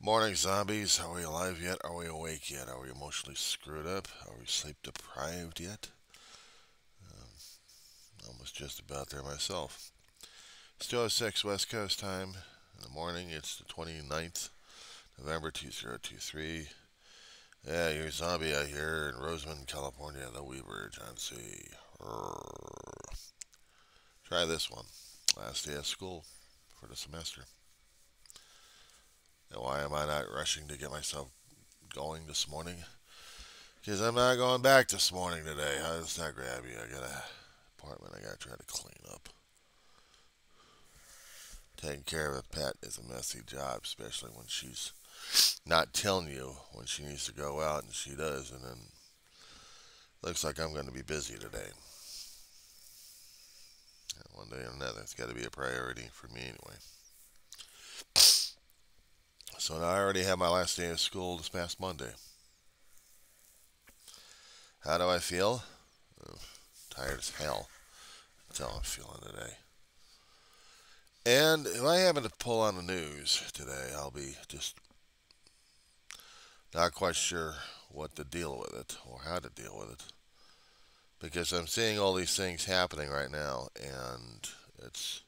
Morning, zombies. Are we alive yet? Are we awake yet? Are we emotionally screwed up? Are we sleep deprived yet? Almost just about there myself. It's 2:06 West Coast time in the morning. It's the 29th November 2023. Yeah, you're a zombie out here in Roseman, California, the Weaver, John C. Try this one. Last day of school for the semester. And why am I not rushing to get myself going this morning? Because I'm not going back this morning today. How does that grab you? I got a apartment I gotta try to clean up. Taking care of a pet is a messy job, especially when she's not telling you when she needs to go out, and she does, and then looks like I'm going to be busy today. One day or another, it's got to be a priority for me anyway. So now I already have my last day of school this past Monday. How do I feel? Oh, tired as hell. That's how I'm feeling today. And if I happen to pull on the news today, I'll be just not quite sure what to deal with it or how to deal with it. Because I'm seeing all these things happening right now, and it's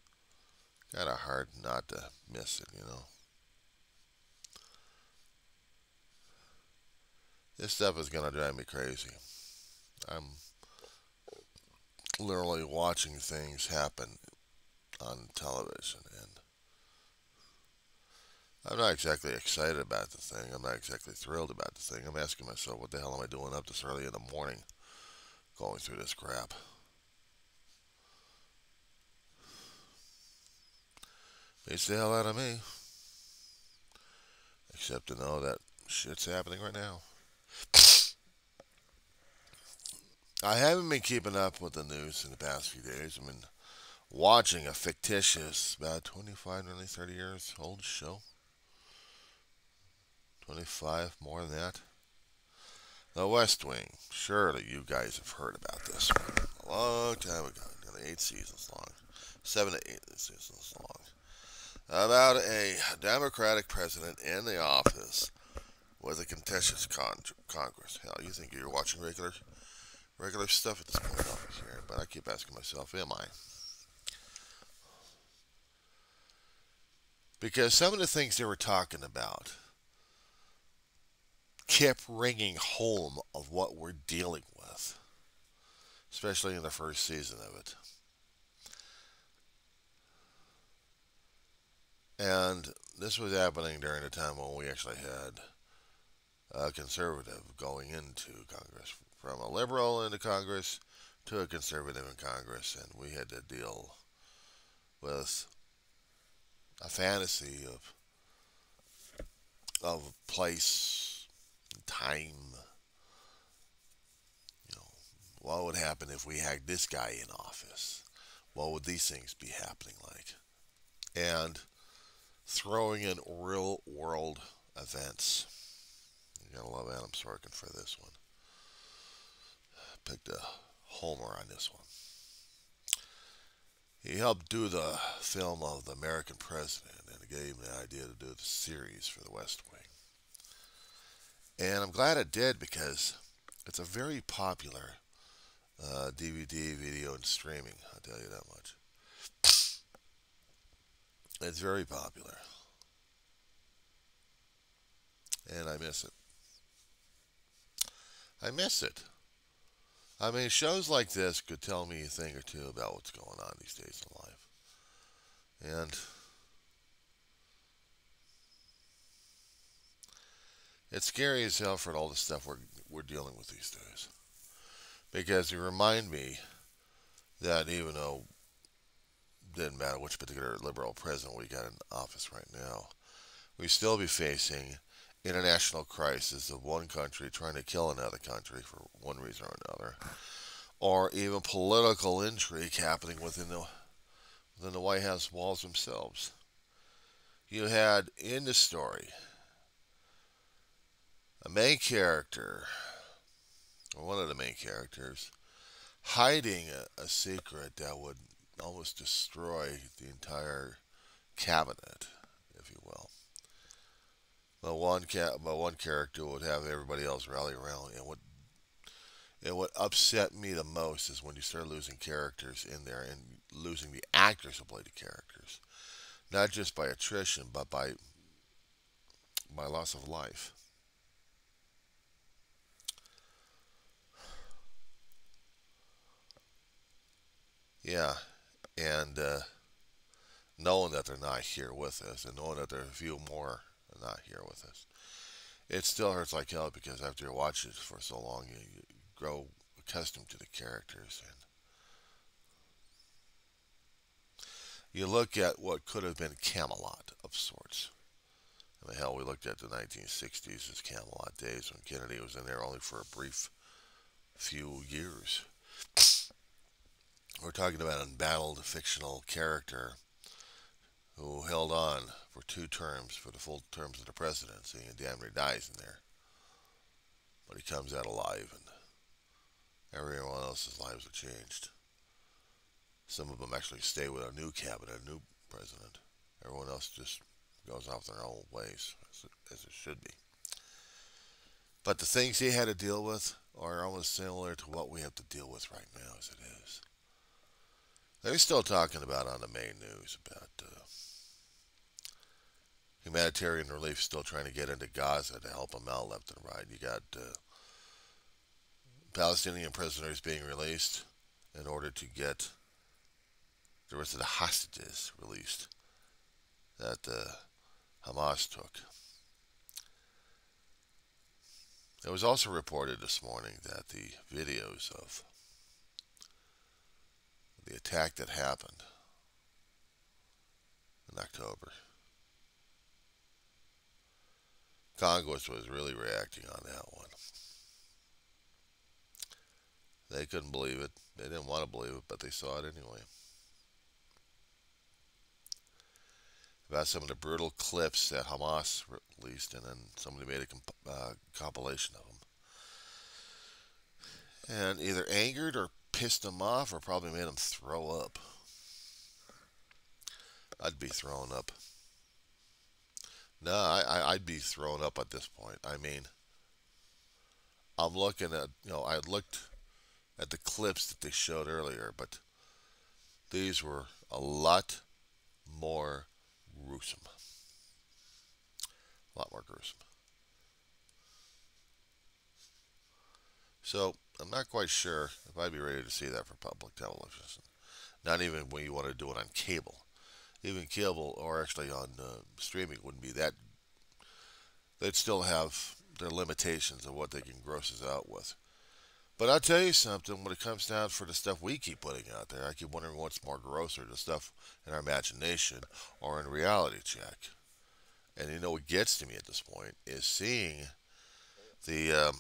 kind of hard not to miss it. This stuff is going to drive me crazy. I'm literally watching things happen on television, and I'm not exactly excited about the thing. I'm not exactly thrilled about the thing. I'm asking myself, what the hell am I doing up this early in the morning going through this crap? Beats the hell out of me. Except to know that shit's happening right now. I haven't been keeping up with the news in the past few days. I've been watching a fictitious, about 25, nearly 30 years old show. 25, more than that. The West Wing. Surely you guys have heard about this one. A long time ago. Nearly 8 seasons long. 7 to 8 seasons long. About a Democratic president in the office with a contentious Congress. Hell, you think you're watching regular stuff at this point off here, but I keep asking myself, am I? Because some of the things they were talking about kept ringing home of what we're dealing with, especially in the first season of it. And this was happening during a time when we actually had a conservative going into Congress, from a liberal into Congress to a conservative in Congress, and we had to deal with a fantasy of place, time. You know, what would happen if we had this guy in office? What would these things be happening like? And throwing in real world events. You gotta love Adam Sorkin for this one. Picked a homer on this one. He helped do the film of the American President, and it gave him the idea to do the series for the West Wing. And I'm glad it did, because it's a very popular DVD, video, and streaming. I'll tell you that much. It's very popular, and I miss it. I miss it. I mean, shows like this could tell me a thing or two about what's going on these days in life. And it's scary as hell for all the stuff we're dealing with these days. Because you remind me that even though it didn't matter which particular liberal president we got in office right now, we still be facing international crisis of one country trying to kill another country for one reason or another, or even political intrigue happening within the White House walls themselves. You had in the story a main character, or one of the main characters, hiding a secret that would almost destroy the entire cabinet, if you will. but one character would have everybody else rally around. And what upset me the most is when you start losing characters in there and losing the actors who play the characters, not just by attrition, but by loss of life. Yeah, and knowing that they're not here with us, and knowing that there are a few more not here with us, it still hurts like hell because after you watch it for so long, you grow accustomed to the characters, and you look at what could have been Camelot of sorts. I mean, hell, we looked at the 1960s as Camelot days when Kennedy was in there only for a brief few years. We're talking about an embattled fictional character who held on for 2 terms for the full terms of the presidency and damn near dies in there. But he comes out alive and everyone else's lives are changed. Some of them actually stay with a new cabinet, a new president. Everyone else just goes off their own ways, as it should be. But the things he had to deal with are almost similar to what we have to deal with right now as it is. They're still talking about on the main news about humanitarian relief still trying to get into Gaza to help them out left and right. You got Palestinian prisoners being released in order to get the rest of the hostages released that Hamas took. It was also reported this morning that the videos of the attack that happened in October, Congress was really reacting on that one. They couldn't believe it. They didn't want to believe it, but they saw it anyway. About some of the brutal clips that Hamas released, and then somebody made a compilation of them. And either angered or pissed them off, or probably made them throw up. I'd be thrown up. No, I'd be thrown up at this point. I mean, I'm looking at, I looked at the clips that they showed earlier, but these were a lot more gruesome. A lot more gruesome. So, I'm not quite sure if I'd be ready to see that for public television. Not even when you want to do it on cable. Even cable, or actually on streaming, wouldn't be that. They'd still have their limitations of what they can gross us out with. But I'll tell you something, when it comes down for the stuff we keep putting out there, I keep wondering what's more grosser, the stuff in our imagination or in reality check. And what gets to me at this point is seeing the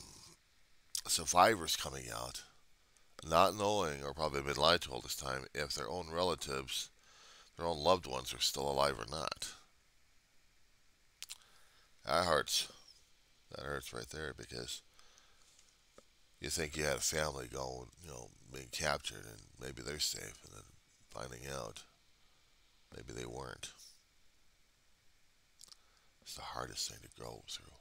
survivors coming out, not knowing, or probably been lied to all this time, if their own relatives, their own loved ones are still alive or not. That hurts. That hurts right there because you think you had a family going, being captured and maybe they're safe, and then finding out maybe they weren't. It's the hardest thing to go through.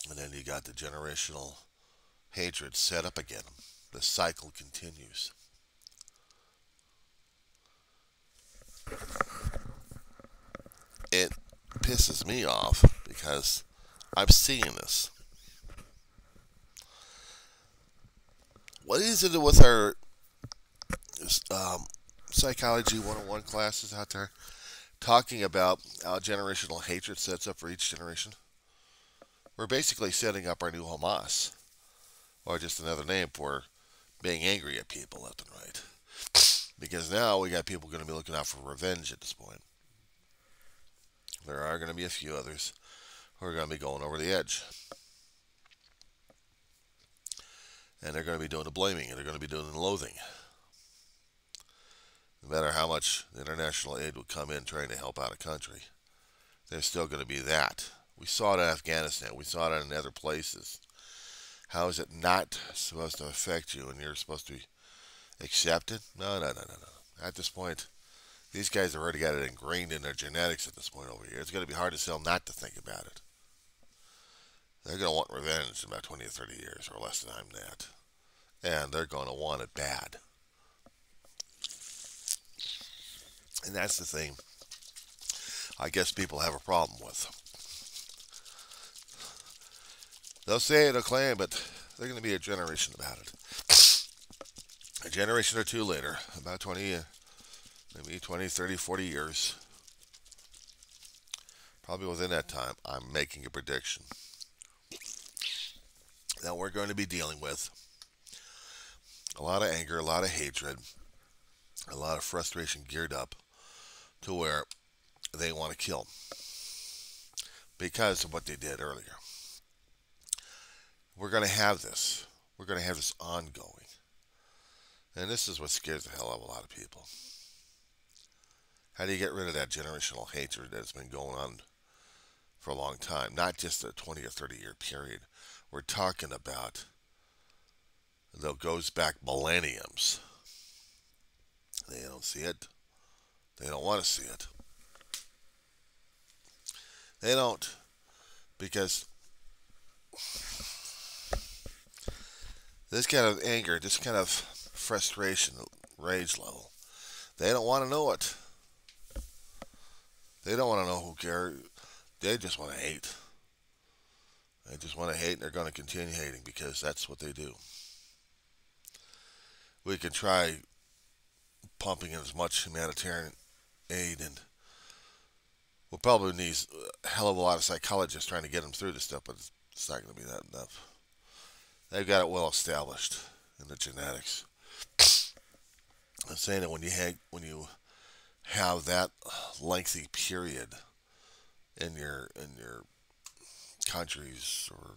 And then you got the generational hatred set up again. The cycle continues. It pisses me off because I'm seeing this. What is it with our psychology 101 classes out there talking about how generational hatred sets up for each generation? We're basically setting up our new Hamas, or just another name for being angry at people left and right. Because now we got people going to be looking out for revenge at this point. There are going to be a few others who are going to be going over the edge. And they're going to be doing the blaming, and they're going to be doing the loathing. No matter how much international aid would come in trying to help out a country, there's still going to be that. We saw it in Afghanistan. We saw it in other places. How is it not supposed to affect you and you're supposed to accept it? No. At this point, These guys have already got it ingrained in their genetics at this point over here. It's going to be hard to sell not to think about it. They're going to want revenge in about 20 or 30 years or less than that. And they're going to want it bad. And that's the thing I guess people have a problem with. They'll say it, they'll claim, but they're going to be a generation about it. A generation or two later, about 20, maybe 20, 30, 40 years, probably within that time, I'm making a prediction that we're going to be dealing with a lot of anger, a lot of hatred, a lot of frustration geared up to where they want to kill because of what they did earlier. We're going to have this. We're going to have this ongoing. And this is what scares the hell out of a lot of people. How do you get rid of that generational hatred that's been going on for a long time? Not just a 20 or 30 year period. We're talking about that goes back millenniums. They don't see it. They don't want to see it. They don't. Because this kind of anger, this kind of frustration, rage level, they don't want to know it. They don't want to know who cares. They just want to hate. They just want to hate, and they're going to continue hating because that's what they do. We can try pumping in as much humanitarian aid, and we'll probably need a hell of a lot of psychologists trying to get them through this stuff, but it's not going to be that enough. They've got it well established in the genetics. I'm saying that when you have that lengthy period in your countries, or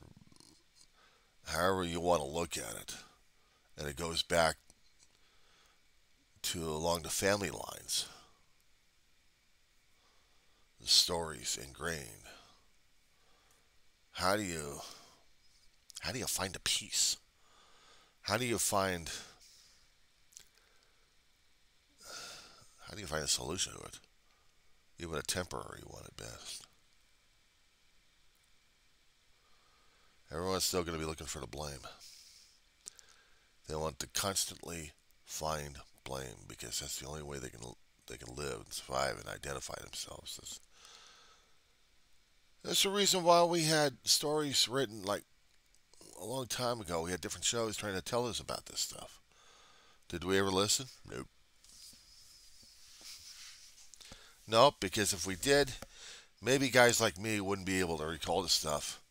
however you want to look at it, and it goes back to along the family lines, the stories ingrained. How do you find a peace? How do you find a solution to it? Even a temporary one at best. Everyone's still going to be looking for the blame. They want to constantly find blame because that's the only way they can live and survive and identify themselves. That's the reason why we had stories written like a long time ago. We had different shows trying to tell us about this stuff. Did we ever listen? Nope. Nope, because if we did, maybe guys like me wouldn't be able to recall the stuff,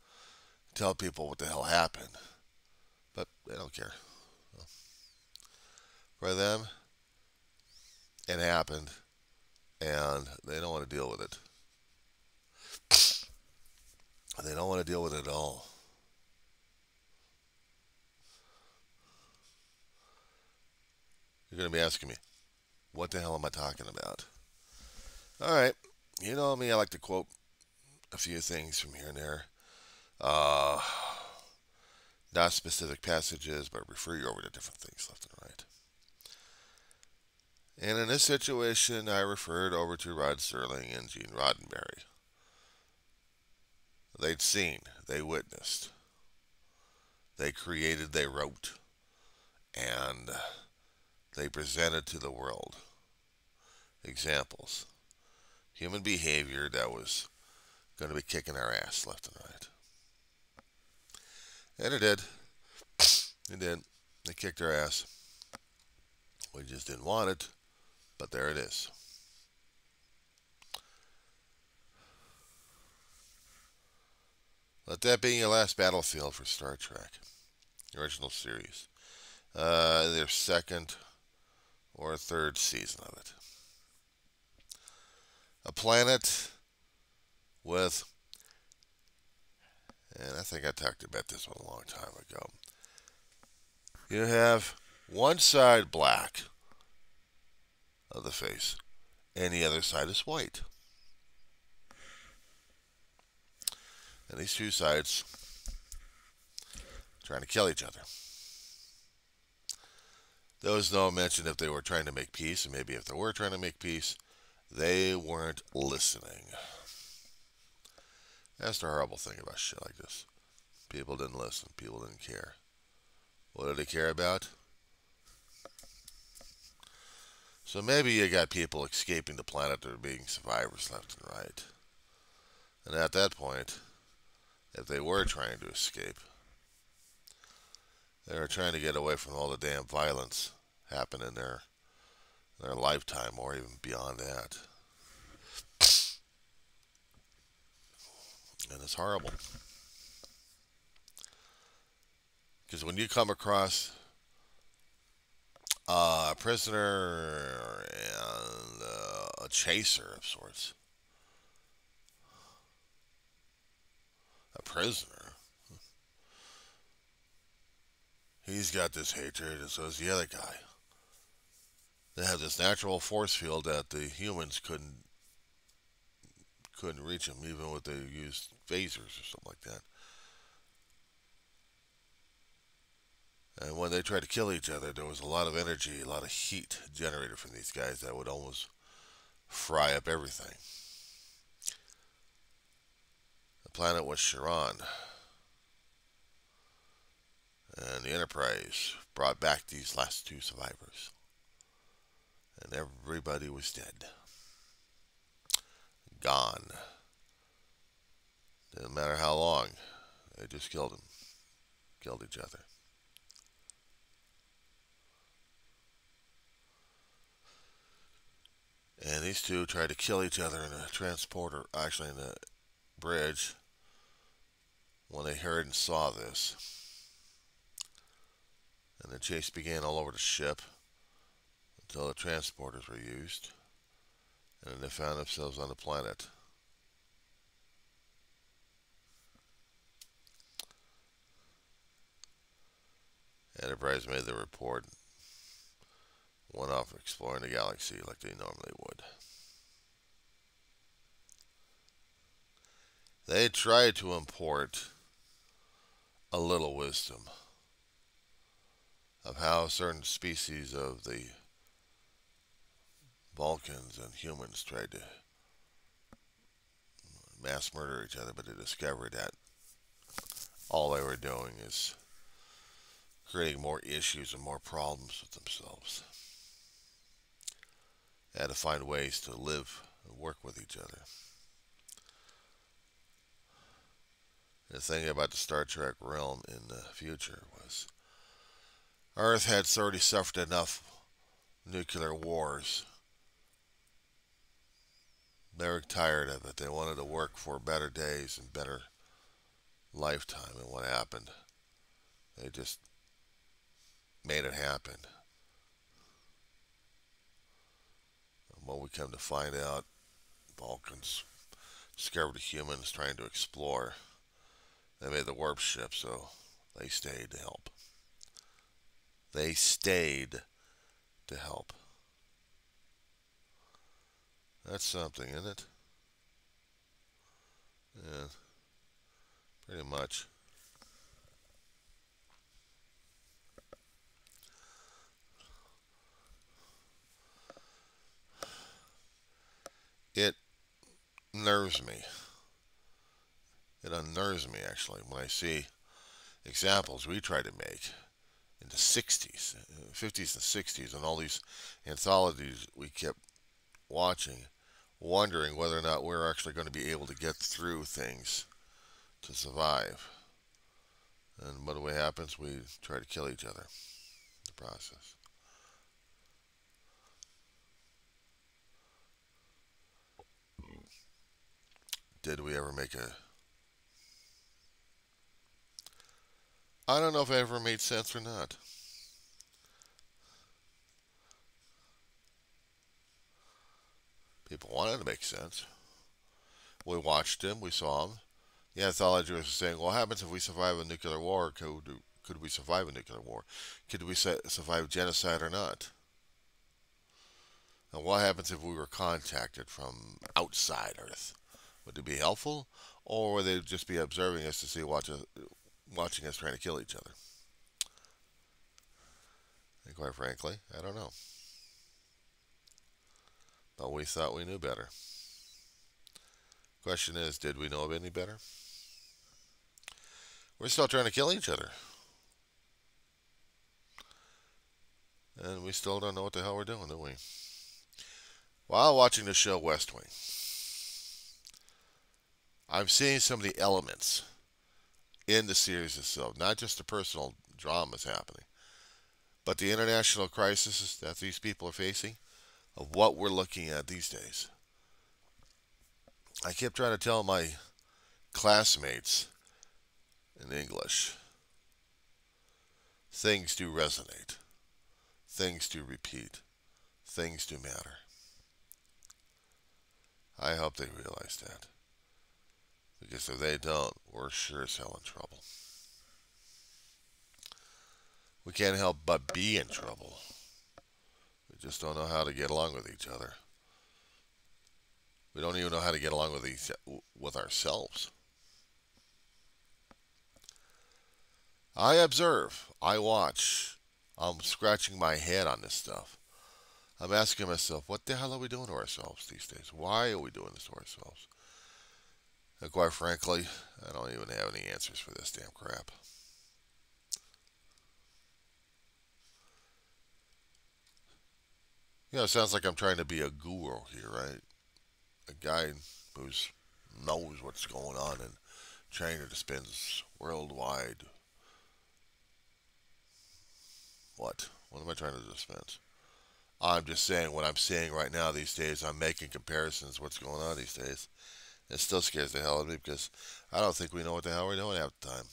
tell people what the hell happened. But they don't care. For them, it happened, and they don't want to deal with it. They don't want to deal with it at all. You're going to be asking me, what the hell am I talking about? All right, you know me, I like to quote a few things from here and there. Not specific passages, but refer you over to different things left and right. And in this situation, I referred over to Rod Serling and Gene Roddenberry. They'd seen, they witnessed, they created, they wrote, and they presented to the world examples. Human behavior that was going to be kicking our ass left and right. And it did. It did. They kicked our ass. We just didn't want it, but there it is. Let that be your last battlefield for Star Trek, the original series. Their second or third season of it. A planet with, and I think I talked about this one a long time ago. You have one side black of the face, and the other side is white. And these two sides trying to kill each other. There was no mention if they were trying to make peace, and maybe if they were trying to make peace, They weren't listening. That's the horrible thing about shit like this. People didn't listen. People didn't care. What did they care about? So maybe you got people escaping the planet that are being survivors left and right. And at that point, if they were trying to escape, they were trying to get away from all the damn violence happening in their lifetime or even beyond that. And it's horrible. Because when you come across a prisoner and a chaser of sorts, a prisoner, he's got this hatred, and so does the other guy. They have this natural force field that the humans couldn't reach them, even with they used phasers or something like that. And when they tried to kill each other, there was a lot of energy, a lot of heat generated from these guys that would almost fry up everything. The planet was Charon, and the Enterprise brought back these last two survivors, and everybody was dead, gone. Didn't matter how long, they just killed them, killed each other. And these two tried to kill each other in a transporter, actually in a bridge, when they heard and saw this. And the chase began all over the ship until the transporters were used, and then they found themselves on the planet. Enterprise made the report, went off exploring the galaxy like they normally would. They tried to import a little wisdom of how certain species of the Vulcans and humans tried to mass murder each other, but they discovered that all they were doing is creating more issues and more problems with themselves. They had to find ways to live and work with each other. The thing about the Star Trek realm in the future was Earth had already suffered enough nuclear wars. They were tired of it. They wanted to work for better days and better lifetime. And what happened? They just made it happen. And what we come to find out, Vulcans discovered the humans trying to explore. They made the warp ship, so they stayed to help. They stayed to help. That's something, isn't it? Yeah, pretty much. It nerves me. It unnerves me, actually, when I see examples we tried to make in the 60s, 50s and 60s, and all these anthologies we kept watching, wondering whether or not we're actually going to be able to get through things to survive. And what happens? We try to kill each other in the process. Did we ever make a... I don't know if it ever made sense or not. People wanted to make sense. We watched him, we saw him. The anthology was saying, well, what happens if we survive a nuclear war? Could we survive a nuclear war? Could we survive genocide or not? And what happens if we were contacted from outside Earth? Would it be helpful? Or would they just be observing us to see, watching us trying to kill each other? And quite frankly, I don't know. But we thought we knew better. Question is, did we know any better? We're still trying to kill each other. And we still don't know what the hell we're doing, do we? While watching the show West Wing, I'm seeing some of the elements in the series itself. Not just the personal dramas happening, but the international crises that these people are facing, of what we're looking at these days. I kept trying to tell my classmates in English, things do resonate. Things do repeat. Things do matter. I hope they realize that. Because if they don't, we're sure as hell in trouble. We can't help but be in trouble. We just don't know how to get along with each other. We don't even know how to get along with ourselves. I observe. I watch. I'm scratching my head on this stuff. I'm asking myself, what the hell are we doing to ourselves these days? Why are we doing this to ourselves? And quite frankly, I don't even have any answers for this damn crap. It sounds like I'm trying to be a guru here, right? A guy who knows what's going on and trying to dispense worldwide. What? What am I trying to dispense? I'm just saying what I'm seeing right now these days. I'm making comparisons what's going on these days. It still scares the hell out of me because I don't think we know what the hell we're doing half the time.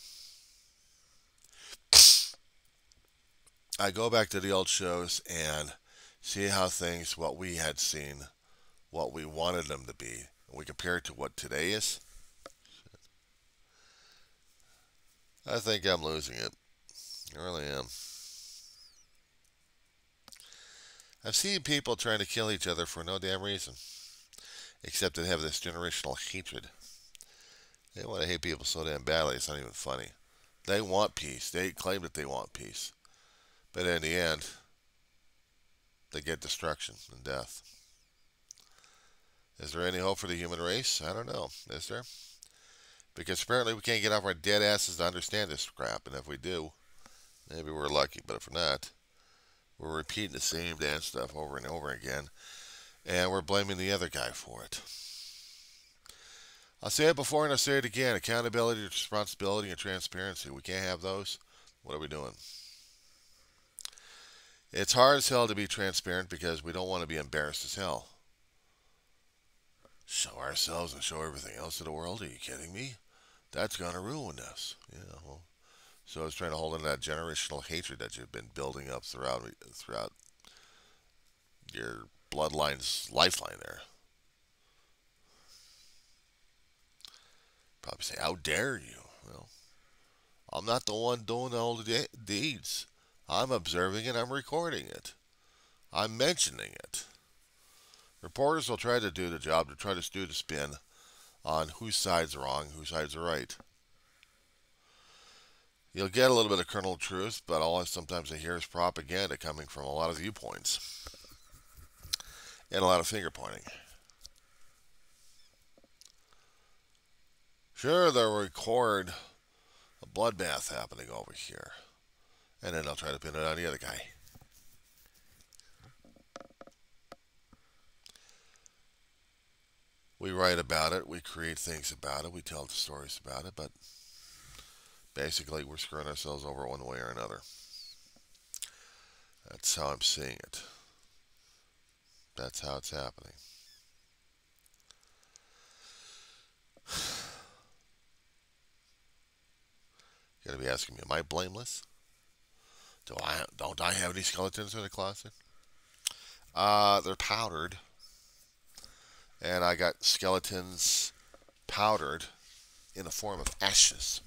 I go back to the old shows and see how things, what we had seen, what we wanted them to be, and we compare it to what today is. I think I'm losing it. I really am. I've seen people trying to kill each other for no damn reason, except to have this generational hatred. They want to hate people so damn badly, it's not even funny. They want peace. They claim that they want peace. But in the end, they get destruction and death. Is there any hope for the human race? I don't know. Is there? Because apparently we can't get off our dead asses to understand this crap. And if we do, maybe we're lucky. But if not, we're repeating the same damn stuff over and over again. And we're blaming the other guy for it. I'll say it before and I'll say it again. Accountability, responsibility, and transparency. We can't have those. What are we doing? It's hard as hell to be transparent because we don't want to be embarrassed as hell. Show ourselves and show everything else to the world? Are you kidding me? That's going to ruin us. Yeah, well, so I was trying to hold in that generational hatred that you've been building up throughout your bloodline's lifeline there. Probably say, how dare you? Well, I'm not the one doing all the deeds. I'm observing it, I'm recording it. I'm mentioning it. Reporters will try to do the job to try to do the spin on whose side's wrong, whose side's right. You'll get a little bit of kernel of truth, but all sometimes I hear is propaganda coming from a lot of viewpoints and a lot of finger pointing. Sure, they'll record a bloodbath happening over here, and then they'll try to pin it on the other guy. We write about it, we create things about it, we tell the stories about it, but basically we're screwing ourselves over one way or another. That's how I'm seeing it. That's how it's happening. You're gonna be asking me, am I blameless? Don't I have any skeletons in the closet? They're powdered, and I got skeletons powdered in the form of ashes.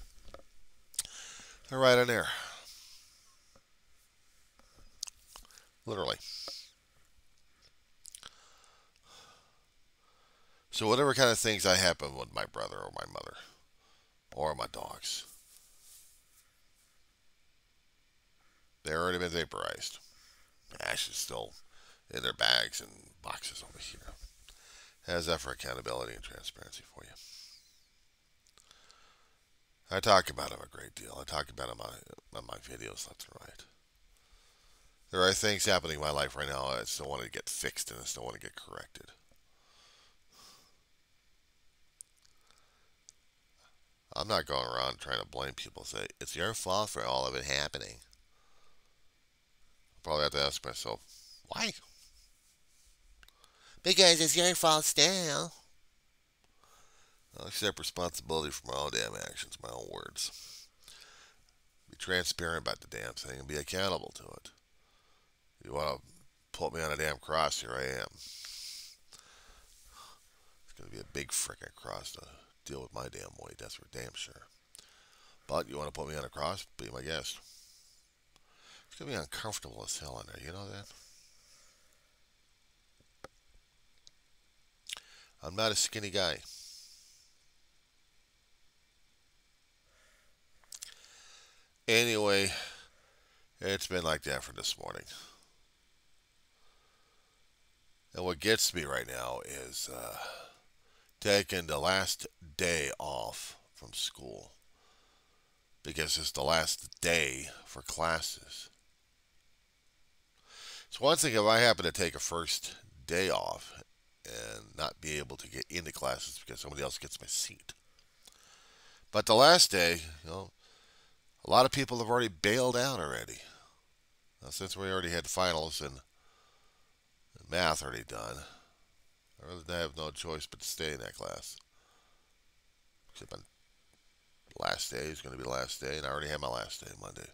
They're right in there, literally. So whatever kind of things that happen with my brother or my mother or my dogs, they've already been vaporized. The ash is still in their bags and boxes over here. How's that for accountability and transparency for you? I talk about them a great deal. I talk about them on my videos left and right. There are things happening in my life right now I still want to get fixed and I still want to get corrected. I'm not going around trying to blame people. Say it's your fault for all of it happening. I'll probably have to ask myself, why? Because it's your fault still. I'll accept responsibility for my own damn actions, my own words. Be transparent about the damn thing and be accountable to it. You want to put me on a damn cross, here I am. It's going to be a big frickin' cross to deal with my damn weight, that's for damn sure. But you want to put me on a cross, be my guest. It's going to be uncomfortable as hell in there, you know that? I'm not a skinny guy. Anyway, it's been like that for this morning. And what gets me right now is taking the last day off from school because it's the last day for classes. It's one thing if I happen to take a first day off and not be able to get into classes because somebody else gets my seat. But the last day, a lot of people have already bailed out already. Now, since we already had finals and math already done, I really have no choice but to stay in that class. Except on last day is going to be the last day, and I already had my last day Monday.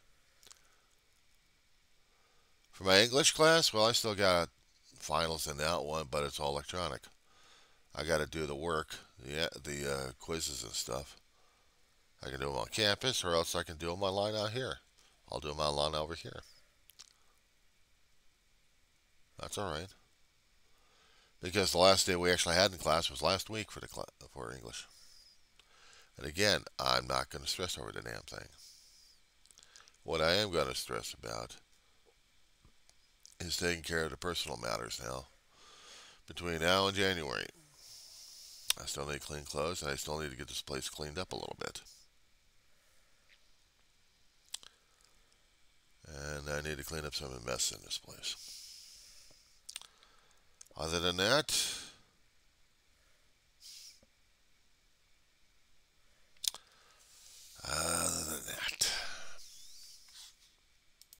For my English class, well, I still got finals in that one, but it's all electronic. I got to do the work, the quizzes and stuff. I can do them on campus, or else I can do them online out here. I'll do them online over here. That's all right. Because the last day we actually had in class was last week for English. And again, I'm not going to stress over the damn thing. What I am going to stress about is taking care of the personal matters now. Between now and January, I still need clean clothes, and I still need to get this place cleaned up a little bit. And I need to clean up some of the mess in this place. Other than that,